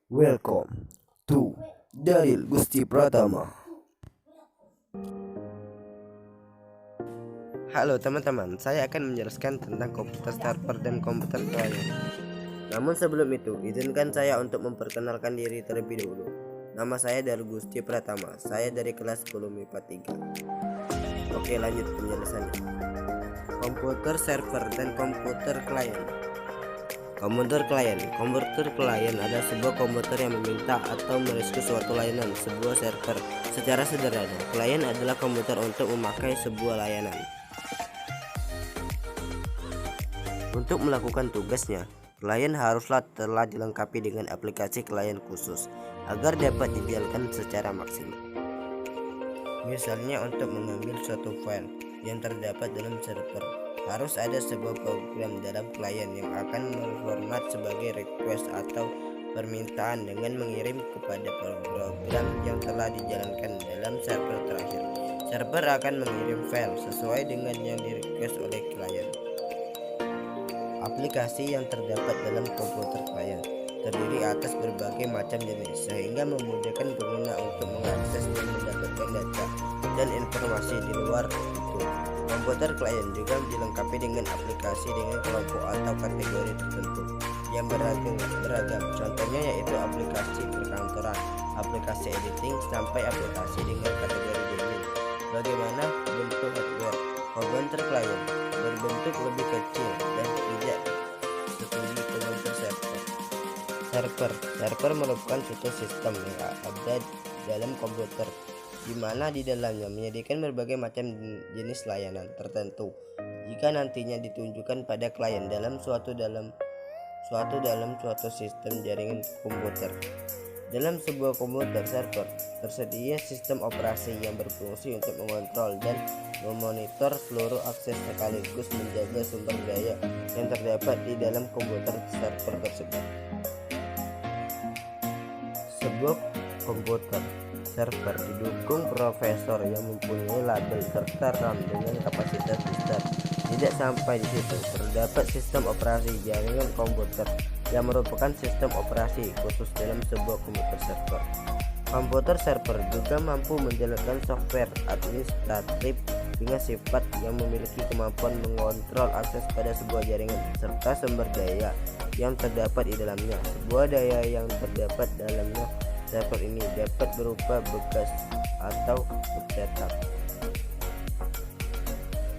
Welcome to Dalil Gusti Pratama. Halo teman-teman, saya akan menjelaskan tentang komputer server dan komputer klien. Namun sebelum itu, izinkan saya untuk memperkenalkan diri terlebih dahulu. Nama saya Dalil Gusti Pratama, saya dari kelas 10 MIPA 3. Oke, lanjut penjelasannya. Komputer server dan komputer klien. Komputer klien adalah sebuah komputer yang meminta atau merespon suatu layanan, sebuah server. Secara sederhana, klien adalah komputer untuk memakai sebuah layanan. Untuk melakukan tugasnya, klien haruslah telah dilengkapi dengan aplikasi klien khusus agar dapat dijalankan secara maksimal. Misalnya untuk mengambil suatu file yang terdapat dalam server, harus ada sebuah program dalam klien yang akan berformat sebagai request atau permintaan dengan mengirim kepada program yang telah dijalankan dalam server terakhir. Server akan mengirim file sesuai dengan yang di-request oleh klien. Aplikasi yang terdapat dalam komputer klien terdiri atas berbagai macam jenis sehingga memudahkan pengguna untuk mengakses dan mendapatkan data dan informasi di luar itu. Komputer klien juga dilengkapi dengan aplikasi dengan kelompok atau kategori tertentu yang beragam. Contohnya yaitu aplikasi perkantoran, aplikasi editing, sampai aplikasi dengan kategori gaming. Bagaimana bentuk hardware? Komputer klien berbentuk lebih kecil dan tidak setinggi komputer server. Server merupakan suatu sistem yang ada dalam komputer, di mana di dalamnya menyediakan berbagai macam jenis layanan tertentu. Jika nantinya ditunjukkan pada klien dalam suatu sistem jaringan komputer. Dalam sebuah komputer server tersedia sistem operasi yang berfungsi untuk mengontrol dan memonitor seluruh akses sekaligus menjaga sumber daya yang terdapat di dalam komputer server tersebut. Sebuah komputer server didukung prosesor yang mempunyai label serta RAM dengan kapasitas besar. Tidak sampai di situ, terdapat sistem operasi jaringan komputer yang merupakan sistem operasi khusus dalam sebuah komputer server. Komputer server juga mampu menjalankan software administratif dengan sifat yang memiliki kemampuan mengontrol akses pada sebuah jaringan serta sumber daya yang terdapat di dalamnya. Sebuah daya yang terdapat dalamnya server ini dapat berupa bekas atau tercetak.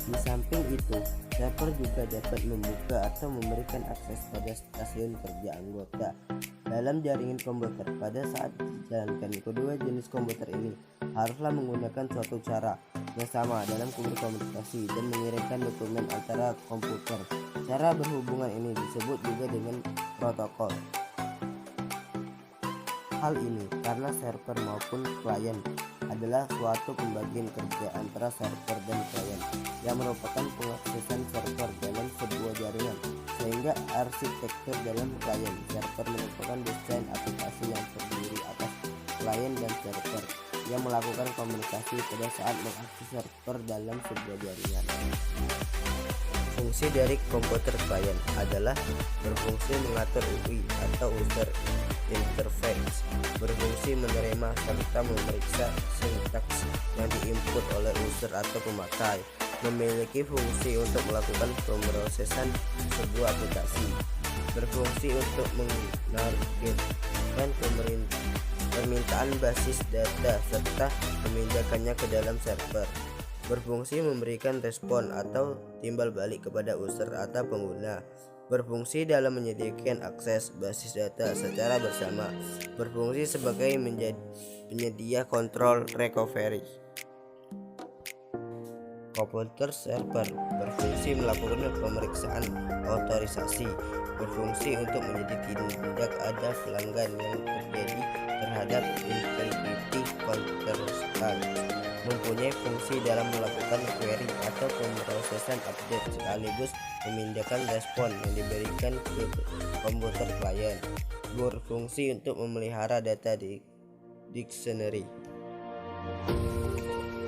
Di samping itu, server juga dapat membuka atau memberikan akses pada stasiun kerja anggota dalam jaringan komputer. Pada saat dijalankan, kedua jenis komputer ini haruslah menggunakan suatu cara yang sama dalam berkomunikasi dan mengirimkan dokumen antara komputer. Cara berhubungan ini disebut juga dengan protokol. Hal ini karena server maupun klien adalah suatu pembagian kerja antara server dan klien yang merupakan pengaksesan server dalam sebuah jaringan, sehingga arsitektur dalam klien server merupakan desain aplikasi yang terdiri atas klien dan server yang melakukan komunikasi pada saat mengakses server dalam sebuah jaringan. Fungsi dari komputer klien adalah berfungsi mengatur UI atau user interface, berfungsi menerima serta memeriksa sintaks yang diinput oleh user atau pemakai, memiliki fungsi untuk melakukan pemrosesan sebuah aplikasi, berfungsi untuk menargetkan permintaan basis data serta memindahkannya ke dalam server, berfungsi memberikan respon atau timbal balik kepada user atau pengguna, berfungsi dalam menyediakan akses basis data secara bersama, berfungsi sebagai penyedia kontrol recovery. Komputer server berfungsi melakukan pemeriksaan otorisasi, berfungsi untuk tindak ada pelanggan yang terjadi terhadap integrity counterstance, mempunyai fungsi dalam melakukan query atau pemrosesan update sekaligus memindahkan respon yang diberikan ke komputer klien, berfungsi untuk memelihara data di dictionary.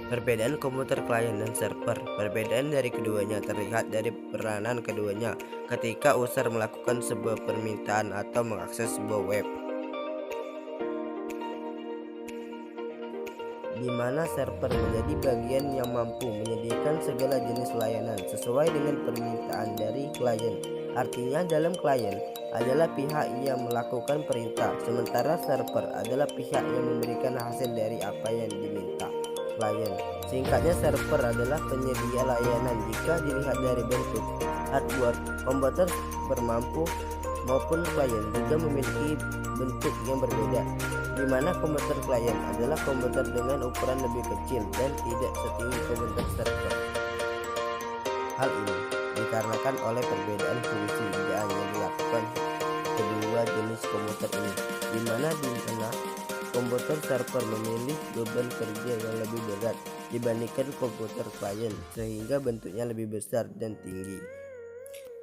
Perbedaan komputer klien dan server. Perbedaan dari keduanya terlihat dari peranan keduanya ketika user melakukan sebuah permintaan atau mengakses sebuah web. di mana server menjadi bagian yang mampu menyediakan segala jenis layanan sesuai dengan permintaan dari klien. Artinya dalam klien adalah pihak yang melakukan perintah, sementara server adalah pihak yang memberikan hasil dari apa yang diminta klien. Singkatnya, server adalah penyedia layanan. Jika dilihat dari bentuk hardware, komputer bermampu maupun klien juga memiliki bentuk yang berbeda, di mana komputer klien adalah komputer dengan ukuran lebih kecil dan tidak setinggi komputer server. Hal ini dikarenakan oleh perbedaan fungsi yang dilakukan kedua jenis komputer ini, di mana komputer server memiliki beban kerja yang lebih berat dibandingkan komputer klien, sehingga bentuknya lebih besar dan tinggi.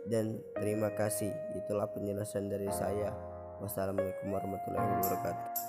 Dan terima kasih, itulah penjelasan dari saya. Wassalamualaikum warahmatullahi wabarakatuh.